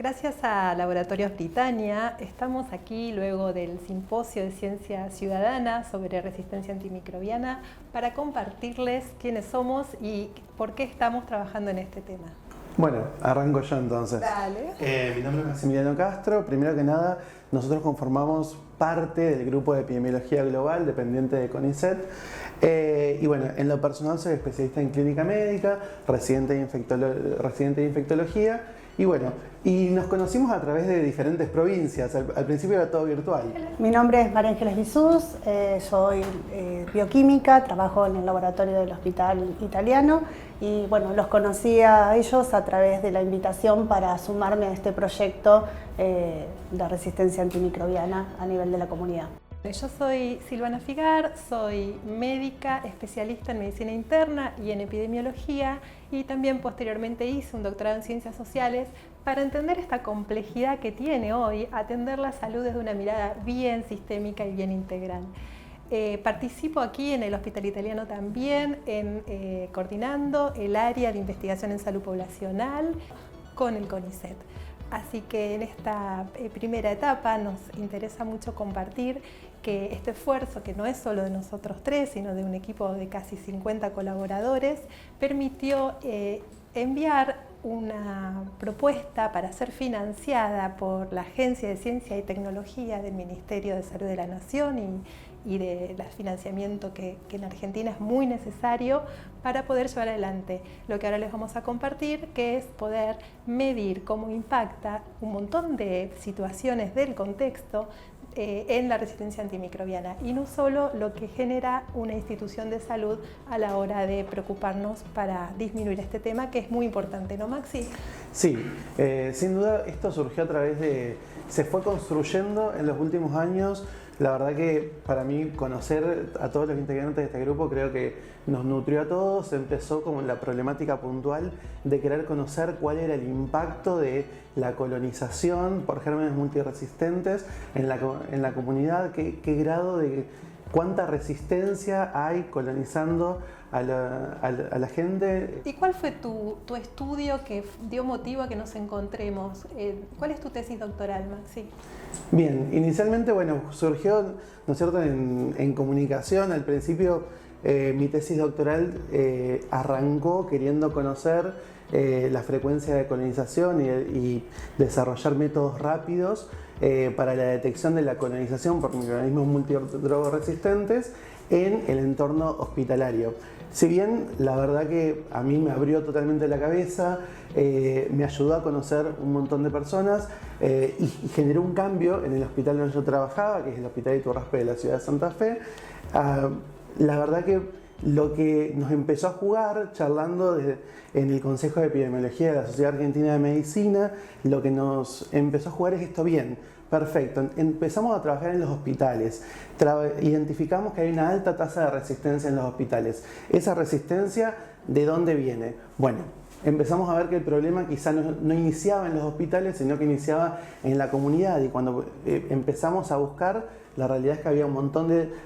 Gracias a Laboratorios Britannia, estamos aquí luego del Simposio de Ciencia Ciudadana sobre Resistencia Antimicrobiana para compartirles quiénes somos y por qué estamos trabajando en este tema. Bueno, arranco yo entonces. Dale. Mi nombre es Maximiliano Castro. Primero que nada, nosotros conformamos parte del grupo de epidemiología global dependiente de CONICET. Y bueno, en lo personal soy especialista en clínica médica, residente de infectología. Y bueno, y nos conocimos a través de diferentes provincias. Al principio era todo virtual. Mi nombre es María Ángeles Bisús, soy bioquímica, trabajo en el laboratorio del Hospital Italiano y bueno, los conocí a ellos a través de la invitación para sumarme a este proyecto de resistencia antimicrobiana a nivel de la comunidad. Yo soy Silvana Figar, soy médica, especialista en medicina interna y en epidemiología y también posteriormente hice un doctorado en ciencias sociales para entender esta complejidad que tiene hoy atender la salud desde una mirada bien sistémica y bien integral. Participo aquí en el Hospital Italiano también coordinando el área de investigación en salud poblacional con el CONICET. Así que en esta primera etapa nos interesa mucho compartir que este esfuerzo, que no es solo de nosotros tres, sino de un equipo de casi 50 colaboradores, permitió enviar una propuesta para ser financiada por la Agencia de Ciencia y Tecnología del Ministerio de Salud de la Nación y del financiamiento que en Argentina es muy necesario para poder llevar adelante lo que ahora les vamos a compartir, que es poder medir cómo impacta un montón de situaciones del contexto en la resistencia antimicrobiana y no solo lo que genera una institución de salud a la hora de preocuparnos para disminuir este tema, que es muy importante, ¿no, Maxi? Sí, sin duda esto surgió a través se fue construyendo en los últimos años. La verdad que para mí conocer a todos los integrantes de este grupo creo que nos nutrió a todos. Empezó como la problemática puntual de querer conocer cuál era el impacto de la colonización por gérmenes multiresistentes en la comunidad, qué grado de cuánta resistencia hay colonizando a la gente. ¿Y cuál fue tu estudio que dio motivo a que nos encontremos? ¿Cuál es tu tesis doctoral, Maxi? Bien, inicialmente, bueno, surgió, ¿no es cierto?, en comunicación. Al principio mi tesis doctoral arrancó queriendo conocer la frecuencia de colonización y desarrollar métodos rápidos para la detección de la colonización por microorganismos multidrogoresistentes en el entorno hospitalario. Si bien la verdad que a mí me abrió totalmente la cabeza, me ayudó a conocer un montón de personas y generó un cambio en el hospital donde yo trabajaba, que es el Hospital Iturraspe de la ciudad de Santa Fe. La verdad que lo que nos empezó a jugar, charlando en el Consejo de Epidemiología de la Sociedad Argentina de Medicina, lo que nos empezó a jugar es esto: bien, perfecto, empezamos a trabajar en los hospitales, identificamos que hay una alta tasa de resistencia en los hospitales. ¿Esa resistencia de dónde viene? Bueno, empezamos a ver que el problema quizá no iniciaba en los hospitales, sino que iniciaba en la comunidad, y cuando empezamos a buscar, la realidad es que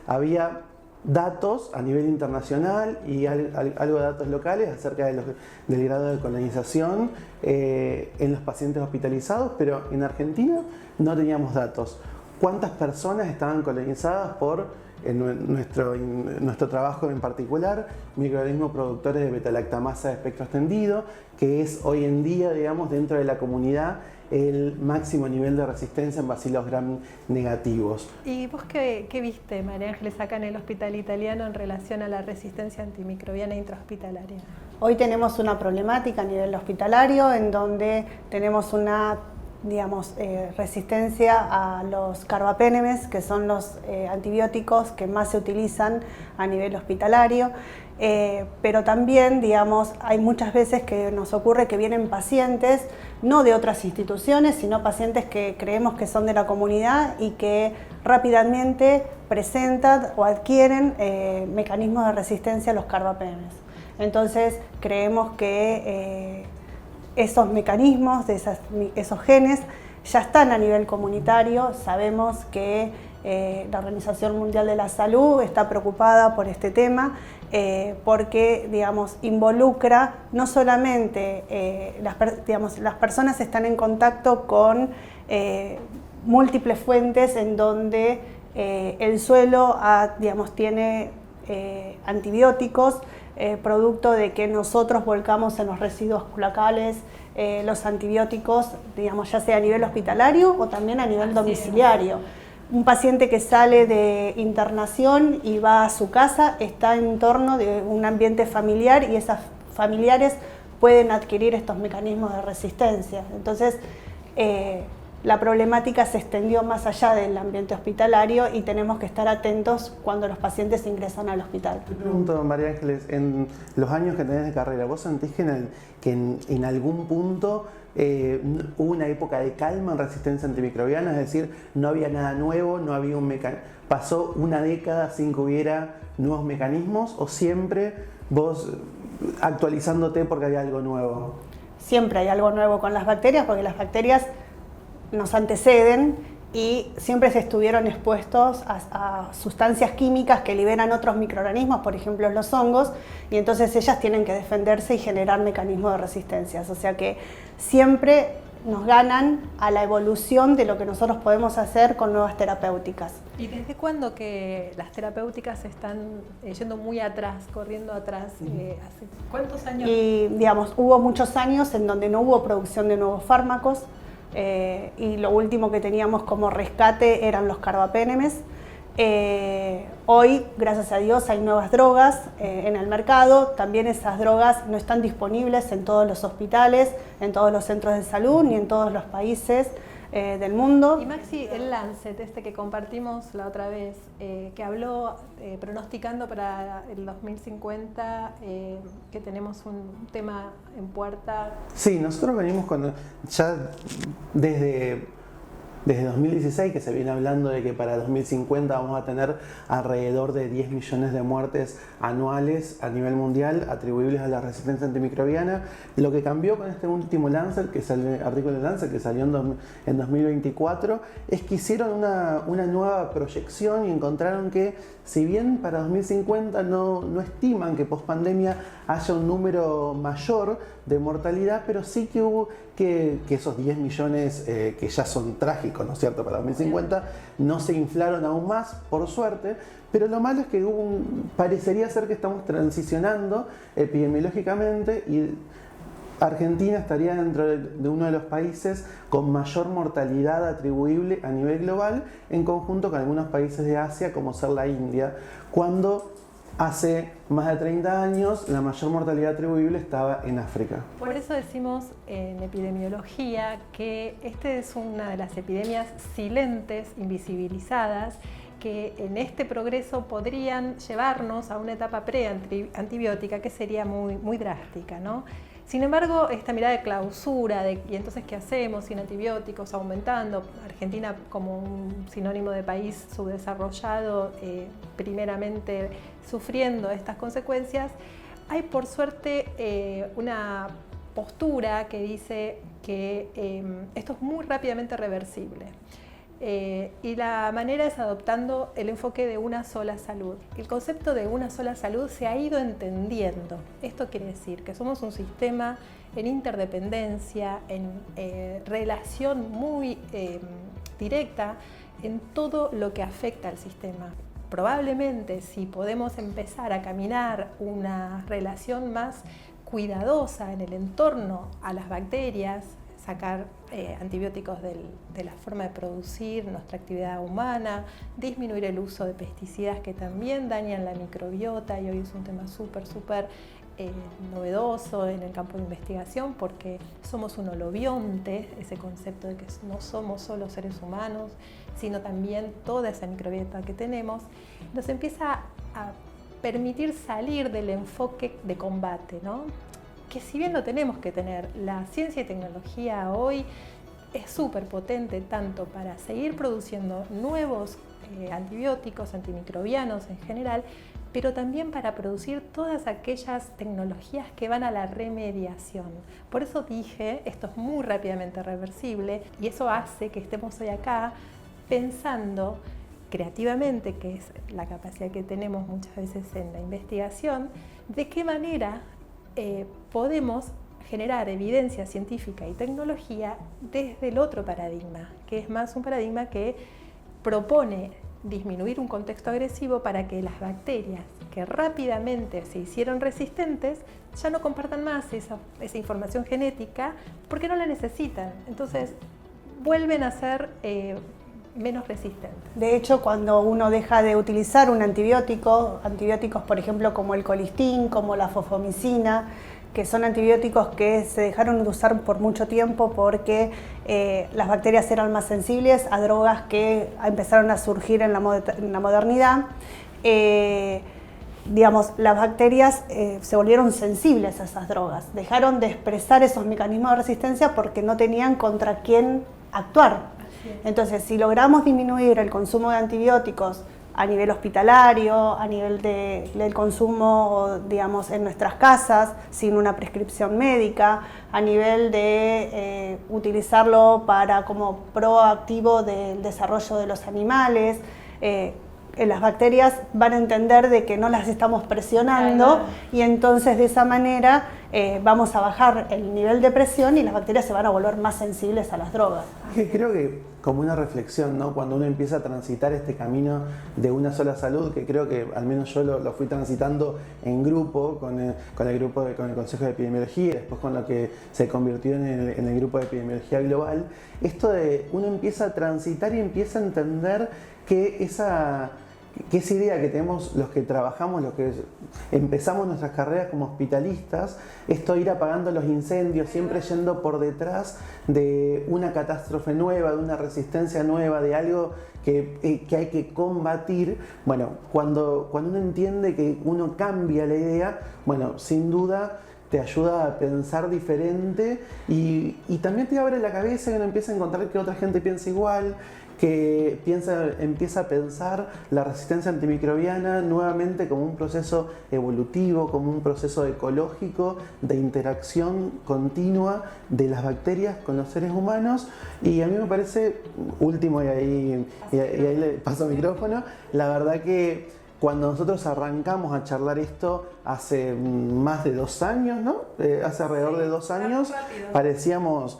había datos a nivel internacional y algo de datos locales acerca del grado de colonización en los pacientes hospitalizados, pero en Argentina no teníamos datos. ¿Cuántas personas estaban colonizadas por nuestro trabajo en particular, microorganismos productores de beta-lactamasa de espectro extendido, que es hoy en día, digamos, dentro de la comunidad el máximo nivel de resistencia en bacilos gram negativos? ¿Y vos qué viste, María Ángeles, acá en el Hospital Italiano en relación a la resistencia antimicrobiana intrahospitalaria? Hoy tenemos una problemática a nivel hospitalario en donde tenemos una resistencia a los carbapenemes, que son los antibióticos que más se utilizan a nivel hospitalario, pero también, hay muchas veces que nos ocurre que vienen pacientes, no de otras instituciones, sino pacientes que creemos que son de la comunidad y que rápidamente presentan o adquieren mecanismos de resistencia a los carbapenemes. Entonces, creemos que esos mecanismos, esos genes, ya están a nivel comunitario. Sabemos que la Organización Mundial de la Salud está preocupada por este tema porque, digamos, involucra no solamente, las personas están en contacto con múltiples fuentes en donde el suelo tiene antibióticos, producto de que nosotros volcamos en los residuos cloacales los antibióticos, digamos, ya sea a nivel hospitalario o también a nivel domiciliario. Un paciente que sale de internación y va a su casa está en torno de un ambiente familiar y esas familiares pueden adquirir estos mecanismos de resistencia. Entonces, la problemática se extendió más allá del ambiente hospitalario y tenemos que estar atentos cuando los pacientes ingresan al hospital. Te pregunto, María Ángeles, en los años que tenés de carrera, ¿vos sentís que en algún punto hubo una época de calma en resistencia antimicrobiana? Es decir, no había nada nuevo, no había pasó una década sin que hubiera nuevos mecanismos, o siempre vos actualizándote porque había algo nuevo? Siempre hay algo nuevo con las bacterias, porque las bacterias nos anteceden y siempre se estuvieron expuestos a sustancias químicas que liberan otros microorganismos, por ejemplo los hongos, y entonces ellas tienen que defenderse y generar mecanismos de resistencia. O sea que siempre nos ganan a la evolución de lo que nosotros podemos hacer con nuevas terapéuticas. ¿Y desde cuándo que las terapéuticas están yendo muy atrás, corriendo atrás? ¿Hace cuántos años? Y, digamos, hubo muchos años en donde no hubo producción de nuevos fármacos, y lo último que teníamos como rescate eran los carbapénemes. Hoy, gracias a Dios, hay nuevas drogas en el mercado. También esas drogas no están disponibles en todos los hospitales, en todos los centros de salud, ni en todos los países del mundo. Y Maxi, el Lancet, que compartimos la otra vez, que habló pronosticando para el 2050 que tenemos un tema en puerta. Sí, nosotros venimos ya desde 2016 que se viene hablando de que para 2050 vamos a tener alrededor de 10 millones de muertes anuales a nivel mundial atribuibles a la resistencia antimicrobiana. Lo que cambió con este último Lancet, artículo de Lancet que salió en 2024, es que hicieron una nueva proyección y encontraron que, si bien para 2050 no estiman que post-pandemia haya un número mayor de mortalidad, pero sí que hubo que esos 10 millones que ya son trágicos, ¿no es cierto?, para 2050, no se inflaron aún más, por suerte, pero lo malo es que parecería ser que estamos transicionando epidemiológicamente y Argentina estaría dentro de uno de los países con mayor mortalidad atribuible a nivel global, en conjunto con algunos países de Asia, como ser la India, cuando hace más de 30 años la mayor mortalidad atribuible estaba en África. Por eso decimos en epidemiología que esta es una de las epidemias silentes, invisibilizadas, que en este progreso podrían llevarnos a una etapa pre-antibiótica que sería muy, muy drástica, ¿no? Sin embargo, esta mirada de clausura, y entonces ¿qué hacemos sin antibióticos aumentando? Argentina como un sinónimo de país subdesarrollado, primeramente sufriendo estas consecuencias, hay por suerte una postura que dice que esto es muy rápidamente reversible. Y la manera es adoptando el enfoque de una sola salud. El concepto de una sola salud se ha ido entendiendo. Esto quiere decir que somos un sistema en interdependencia, en relación muy directa en todo lo que afecta al sistema. Probablemente si podemos empezar a caminar una relación más cuidadosa en el entorno a las bacterias, sacar antibióticos de la forma de producir nuestra actividad humana, disminuir el uso de pesticidas que también dañan la microbiota, y hoy es un tema súper novedoso en el campo de investigación porque somos un holobionte, ese concepto de que no somos solo seres humanos, sino también toda esa microbiota que tenemos, nos empieza a permitir salir del enfoque de combate, ¿no? Que si bien lo tenemos que tener, la ciencia y tecnología hoy es súper potente tanto para seguir produciendo nuevos antibióticos, antimicrobianos en general, pero también para producir todas aquellas tecnologías que van a la remediación. Por eso dije, esto es muy rápidamente reversible y eso hace que estemos hoy acá pensando creativamente, que es la capacidad que tenemos muchas veces en la investigación, de qué manera podemos generar evidencia científica y tecnología desde el otro paradigma, que es más un paradigma que propone disminuir un contexto agresivo para que las bacterias que rápidamente se hicieron resistentes ya no compartan más esa información genética porque no la necesitan. Entonces vuelven a ser menos resistentes. De hecho, cuando uno deja de utilizar un antibiótico, antibióticos por ejemplo como el colistin, como la fosfomicina, que son antibióticos que se dejaron de usar por mucho tiempo porque las bacterias eran más sensibles a drogas que empezaron a surgir en la modernidad. Digamos, las bacterias se volvieron sensibles a esas drogas, dejaron de expresar esos mecanismos de resistencia porque no tenían contra quién actuar. Entonces, si logramos disminuir el consumo de antibióticos a nivel hospitalario, a nivel del consumo, digamos, en nuestras casas, sin una prescripción médica, a nivel de utilizarlo como proactivo del desarrollo de los animales, las bacterias van a entender de que no las estamos presionando y entonces de esa manera vamos a bajar el nivel de presión y las bacterias se van a volver más sensibles a las drogas. Creo que como una reflexión, ¿no? Cuando uno empieza a transitar este camino de una sola salud, que creo que al menos yo lo fui transitando en grupo, con el Consejo de Epidemiología y después con lo que se convirtió en el grupo de Epidemiología Global, esto de uno empieza a transitar y empieza a entender que esa idea que tenemos los que trabajamos, los que empezamos nuestras carreras como hospitalistas, esto de ir apagando los incendios, siempre yendo por detrás de una catástrofe nueva, de una resistencia nueva, de algo que hay que combatir. Bueno, cuando uno entiende que uno cambia la idea, bueno, sin duda te ayuda a pensar diferente y también te abre la cabeza y uno empieza a encontrar que otra gente piensa igual, que empieza a pensar la resistencia antimicrobiana nuevamente como un proceso evolutivo, como un proceso ecológico de interacción continua de las bacterias con los seres humanos. Y a mí me parece, último y ahí le paso el micrófono, la verdad que cuando nosotros arrancamos a charlar esto hace más de 2 años, ¿no? Hace alrededor de 2 años, parecíamos,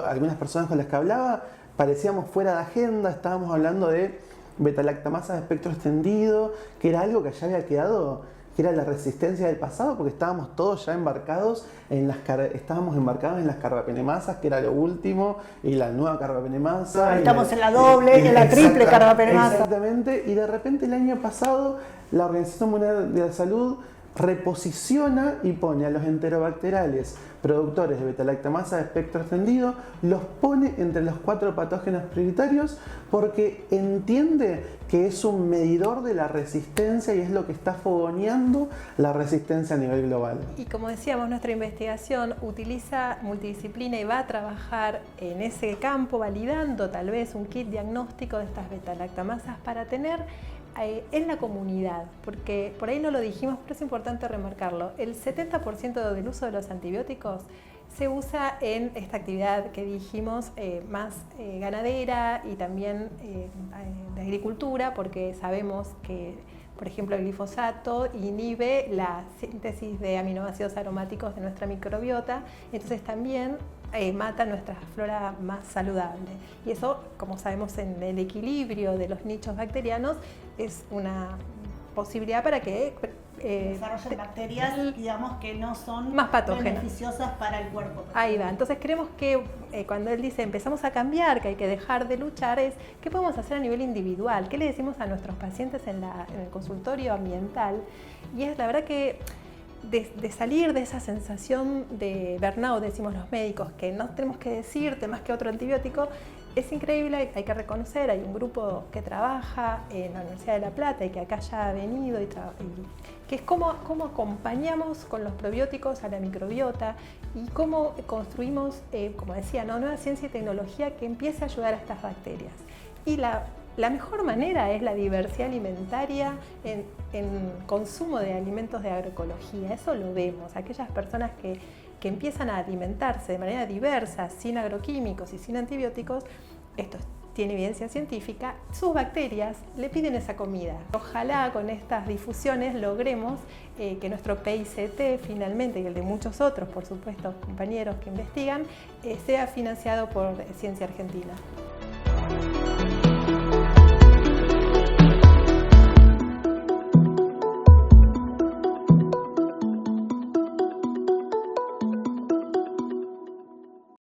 algunas personas con las que hablaba, parecíamos fuera de agenda, estábamos hablando de beta-lactamasa de espectro extendido, que era algo que ya había quedado, que era la resistencia del pasado, porque estábamos todos ya embarcados en las carbapenemasas, que era lo último, y la nueva carbapenemasa. Estamos en la doble y en la triple carbapenemasa. Exactamente, y de repente el año pasado la Organización Mundial de la Salud reposiciona y pone a los enterobacteriales productores de beta-lactamasa de espectro extendido, los pone entre los 4 patógenos prioritarios porque entiende que es un medidor de la resistencia y es lo que está fogoneando la resistencia a nivel global. Y como decíamos, nuestra investigación utiliza multidisciplina y va a trabajar en ese campo validando tal vez un kit diagnóstico de estas beta-lactamasas para tener en la comunidad, porque por ahí no lo dijimos, pero es importante remarcarlo. El 70% del uso de los antibióticos se usa en esta actividad que dijimos más ganadera y también de agricultura, porque sabemos que, por ejemplo, el glifosato inhibe la síntesis de aminoácidos aromáticos de nuestra microbiota, entonces también mata nuestra flora más saludable. Y eso, como sabemos, en el equilibrio de los nichos bacterianos es una posibilidad para que desarrollen bacterias, digamos, que no son más patógenas, beneficiosas para el cuerpo. Ahí va. Entonces creemos que cuando él dice empezamos a cambiar, que hay que dejar de luchar, es ¿qué podemos hacer a nivel individual? ¿Qué le decimos a nuestros pacientes en el consultorio ambiental? Y es la verdad que de salir de esa sensación de burnout, decimos los médicos, que no tenemos que decirte más que otro antibiótico, es increíble, hay que reconocer, hay un grupo que trabaja en la Universidad de La Plata y que acá ya ha venido, que es cómo acompañamos con los probióticos a la microbiota y cómo construimos, como decía, nueva ciencia y tecnología que empiece a ayudar a estas bacterias. Y la la mejor manera es la diversidad alimentaria en consumo de alimentos de agroecología. Eso lo vemos. Aquellas personas que empiezan a alimentarse de manera diversa, sin agroquímicos y sin antibióticos, esto tiene evidencia científica, sus bacterias le piden esa comida. Ojalá con estas difusiones logremos que nuestro PICT finalmente, y el de muchos otros, por supuesto, compañeros que investigan, sea financiado por Ciencia Argentina.